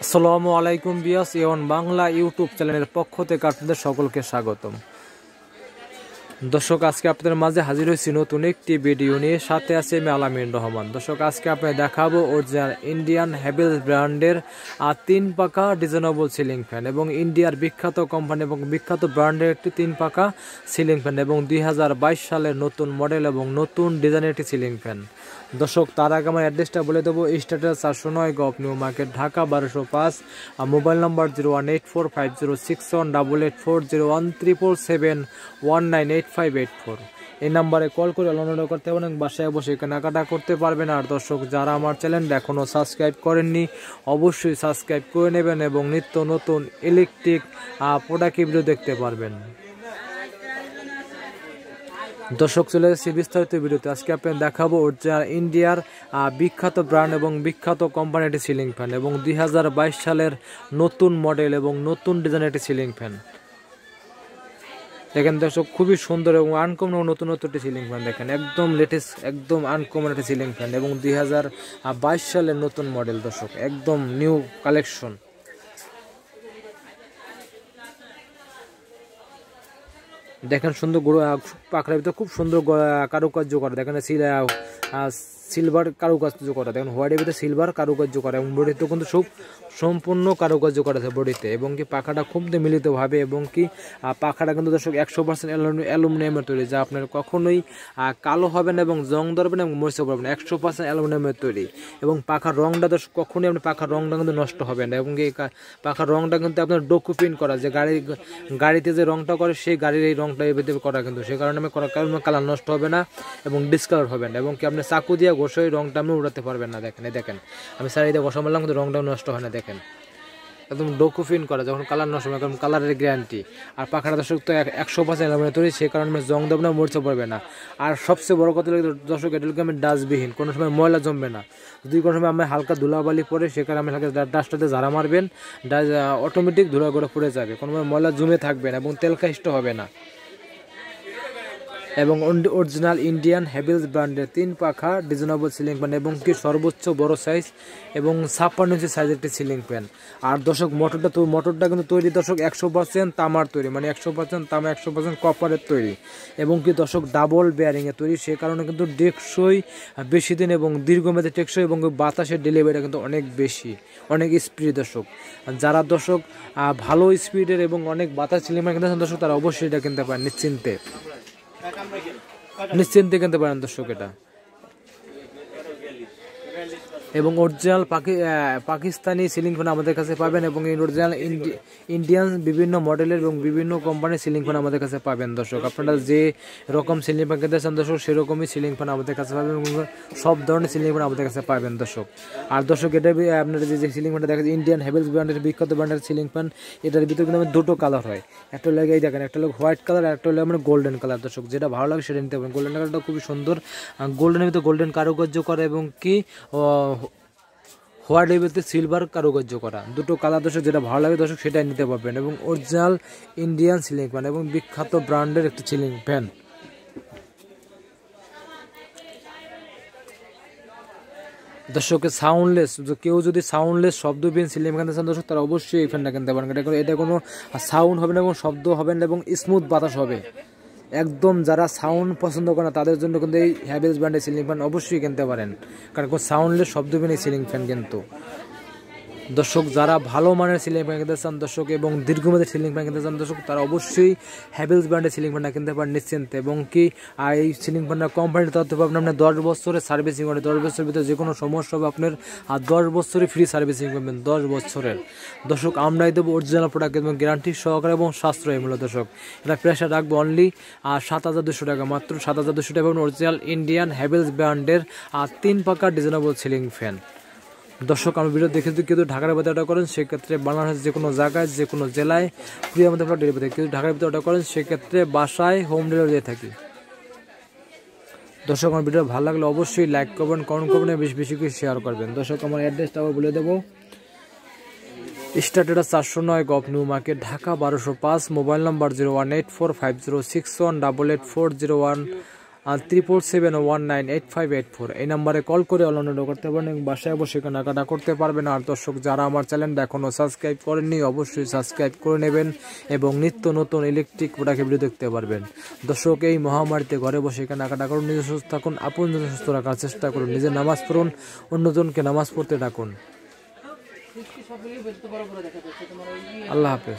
আসসালামু আলাইকুম বিয়াস এ one Bangla YouTube চ্যানেলের পক্ষ থেকে আপনাদের সকলকে স্বাগতম। দর্শক, আজকে আপনাদের মাঝে হাজির হয়েছি নতুন একটি ভিডিও নিয়ে, সাথে আছে আমি আলামিন রহমান। দর্শক, আজকে আপনাদের দেখাবো অরিজিনাল ইন্ডিয়ান হ্যাভেলস ব্র্যান্ডের 3 পাকা ডিজাইনেবল সিলিং ফ্যান এবং ইন্ডিয়ার বিখ্যাত কোম্পানি এবং বিখ্যাত ব্র্যান্ডের একটি 3 পাকা সিলিং ফ্যান এবং 2022 সালের নতুন মডেল এবং নতুন ডিজাইনের একটি সিলিং ফ্যান। দর্শক, তার আগে আমার অ্যাড্রেসটা বলে দেবো। Status 409 gov new market, Dhaka 1205। Mobile number 0184506884177198584। এই নাম্বারে কল করে অর্ডার করতে পারেন, বাসায় বসে কেনাকাটা করতে পারবেন। আর দর্শক, যারা আমার চ্যানেলটা এখনও সাবস্ক্রাইব করেননি অবশ্যই সাবস্ক্রাইব করে নেবেন এবং নিত্য নতুন ইলেকট্রিক প্রোডাক্ট ভিডিও দেখতে পারবেন। দর্শক, চলে এসেছি বিস্তারিত ভিডিওতে। আজকে আপনাদের দেখাবো অরিজিনাল ইন্ডিয়ার বিখ্যাত ব্র্যান্ড এবং বিখ্যাত কোম্পানির একটি সিলিং ফ্যান এবং 2022 সালের নতুন মডেল এবং নতুন ডিজাইনের একটি সিলিং ফ্যান। দেখেন দর্শক, খুবই সুন্দর এবং আনকমন এবং নতুন নতুন একটি সিলিং ফ্যান। দেখেন একদম লেটেস্ট, একদম আনকমন একটি সিলিং ফ্যান এবং 2022 সালের নতুন মডেল। দর্শক, একদম নিউ কালেকশন। দেখেন সুন্দর পাখড়ার ভিতরে খুব সুন্দর কারুকার্য করা। দেখেন সিলভার কারুকার্য করা। দেখেন হোয়াইটের ভিতরে সিলভার কারুকার্য করা এবং বডিতে কিন্তু সম্পূর্ণ কারুকার্য করা আছে বডিতে, এবং কি পাখাটা খুব মিলিতভাবে এবং কি পাখাটা কিন্তু দর্শক 100% অ্যালুমিনিয়ামের তৈরি, যা আপনার কখনোই কালো হবে না এবং জং ধরবে না এবং মরিচা পড়বে না। 100% অ্যালুমিনিয়ামের তৈরি এবং পাখার রংটা দর্শক কখনোই আপনার পাখার রংটা কিন্তু নষ্ট হবে না এবং এই পাখার রংটা কিন্তু আপনার ডকুপিন করা, যে গাড়িতে যে রংটা করে সেই গাড়ির এই রংটা এর ভিতরে করা, কিন্তু সেই কারণে কালার নষ্ট হবে না এবং ডিসকালার হবে না এবং কি আপনি চাকু দিয়ে ঘষে রংটা আপনি উড়াতে পারবেন না। দেখেন দেখেন আমি সারিতে ঘষা মারলাম কিন্তু রংটাও নষ্ট হয় না। দেখেন একদম ডকুপিন করা, যখন কালার নষ্ট হবে, কারণ কালারের গ্যারান্টি। আর পাখাটা দর্শক তো 100% অ্যালুমিনিয়াম তৈরি, সেই কারণে জং দেবে না, মরিচা পড়বে না। আর সবচেয়ে বড় কথা দর্শক, এটা আমি ডাস্টবিহীন, কোনো সময় ময়লা জমবে না। যদি কোনো সময় আমি হালকা ধুলাবালি পরে সেখানে আমি হালকা ডাস্টাতে ঝাড়া মারবেন, অটোমেটিক ধুলা করে পড়ে যাবে, কোনো ময়লা জমে থাকবে না এবং তেলকাষ্ট হবে না। এবং অরিজিনাল ইন্ডিয়ান হ্যাভেলস ব্র্যান্ডের 3 পাখা ডিজাইনেবল সিলিং ফ্যান এবং কি সর্বোচ্চ বড় সাইজ এবং 56 ইঞ্চি সাইজের একটি সিলিং ফ্যান। আর দর্শক, মোটরটা কিন্তু তৈরি দর্শক 100% তামার তৈরি, মানে 100% তামা 100% কপারের তৈরি এবং কি দর্শক ডাবল বেয়ারিংয়ে তৈরি, সে কারণে কিন্তু টেকসই বেশি দিন এবং দীর্ঘমেয়াদী টেকসই এবং বাতাসের ডেলিভারিটা কিন্তু অনেক বেশি, অনেক স্পিড। দর্শক, যারা দর্শক ভালো স্পিডের এবং অনেক বাতাস সিলিং ফ্যান কিনতে দর্শক, তারা অবশ্যই এটা কিনতে পারেন নিশ্চিন্তে কিনতে পারেন দর্শক এটা। এবং অরিজিনাল পাকিস্তানি সিলিং ফ্যান আমাদের কাছে পাবেন এবং অরিজিনাল ইন্ডিয়ান বিভিন্ন মডেলের এবং বিভিন্ন কোম্পানির সিলিং ফ্যান আমাদের কাছে পাবেন। দর্শক, আপনারা যে রকম সিলিং ফ্যান কিনতে চান দর্শক, সেরকমই সিলিং ফ্যান আমাদের কাছে পাবেন এবং সব ধরনের সিলিং ফ্যান আমাদের কাছে পাবেন দর্শক। আর দর্শক, এটা আপনারা যে সিলিং ফ্যানটা দেখেন ইন্ডিয়ান হ্যাভেলস ব্র্যান্ডের বিখ্যাত ব্র্যান্ডের সিলিং ফ্যান, এটার ভিতরে কিন্তু আমার 2টো কালার হয়। একটা হলো এই দেখেন, একটা হলো হোয়াইট কালার আর একটা হলো আমার গোল্ডেন কালার। দর্শক, যেটা ভালো লাগে সেটা নিতে পারেন। গোল্ডেন কালারটা খুবই সুন্দর, গোল্ডেনের ভিতরে গোল্ডেন কারুকার্য করা এবং কি হোয়াইটের ভিতরে সিলভার কারুকার্য করা। 2টো কালার দর্শক, যেটা ভালো লাগে দর্শক সেটাই নিতে পারবেন। এবং অরিজিনাল ইন্ডিয়ান সিলিং ফ্যান এবং বিখ্যাত ব্র্যান্ডের একটি সিলিং ফ্যান। দর্শকের সাউন্ডলেস, কেউ যদি সাউন্ডলেস শব্দবিহীন সিলিং ফ্যান চান দর্শক, তারা অবশ্যই এই ফ্যানটা কিনতে পারেন। এটা কোনো সাউন্ড হবে না এবং শব্দ হবে না এবং স্মুথ বাতাস হবে একদম। যারা সাউন্ড পছন্দ করে না তাদের জন্য কিন্তু এই হ্যাভেলস ব্র্যান্ডের সিলিং ফ্যান অবশ্যই কিনতে পারেন, কারণ কোনো সাউন্ডলেস শব্দবিহীন এই সিলিং ফ্যান কিন্তু। দর্শক, যারা ভালো মানের সিলিং ফ্যান কিনতে চান দর্শক এবং দীর্ঘমেয়াদী সিলিং ফ্যান কিনতে চান দর্শক, তারা অবশ্যই হ্যাভেলস ব্র্যান্ডের সিলিং ফ্যানটা কিনতে পারেন নিশ্চিন্তে এবং কি এই সিলিং ফ্যানটা কোম্পানির তরফ থেকে আপনার 10 বছরের সার্ভিসিং করে। 10 বছরের ভিতরে যে কোনো সমস্যা হবে আপনার 10 বছরের ফ্রি সার্ভিসিং করবেন, 10 বছরের। দর্শক, আমরাই দেবো অরিজিনাল প্রোডাক্ট এবং গ্যারান্টি সহকারে এবং সাশ্রয়ী মূল্য। দর্শক, এটা প্রেসার রাখবো অনলি 7,200 টাকা, মাত্র 7,200 টাকা এবং অরিজিনাল ইন্ডিয়ান হ্যাভেলস ব্র্যান্ডের 3 পাকা ডিজাইনেবল সিলিং ফ্যান। দর্শক, আমি ভিডিও দেখে যদি কেউ ঢাকার ভিতরে অর্ডার করেন সেক্ষেত্রে বাংলাদেশের যে কোনো জায়গায় যে কোনো জেলায় কুরিয়ার মধ্যে আমরা ডেলিভারি, কেউ ঢাকার ভিতরে অর্ডার করেন সেক্ষেত্রে বাসায় হোম ডেলিভারি দিয়ে থাকি। দর্শক, আমার ভিডিও ভালো লাগলে অবশ্যই লাইক করবেন, কমেন্ট করবেন, বেশি বেশি করে শেয়ার করবেন। দর্শক, আমার অ্যাড্রেসটা আবার বলে দেবো। Status 409 gov new market, Dhaka 1205। Mobile number 0184506188401। 777198584 এই নাম্বারে কল করে অনলাইনে অর্ডার করতে পারেন এবং বাসায় বসে কেনাকাটা করতে পারবেন। আর দর্শক যারা আমার চ্যানেলটা এখনও সাবস্ক্রাইব করেননি অবশ্যই সাবস্ক্রাইব করে নেবেন এবং নিত্য নতুন ইলেকট্রিক প্রোডাক্টের ভিডিও দেখতে পারবেন। দর্শক এই মহামারীতে ঘরে বসে কেনাকাটা করুন, নিজে সুস্থ থাকুন, আপনজন সুস্থ রাখার চেষ্টা করুন, নিজে নামাজ পড়ুন, অন্যজনকে নামাজ পড়তে ডাকুন। আল্লাহ হাফেজ।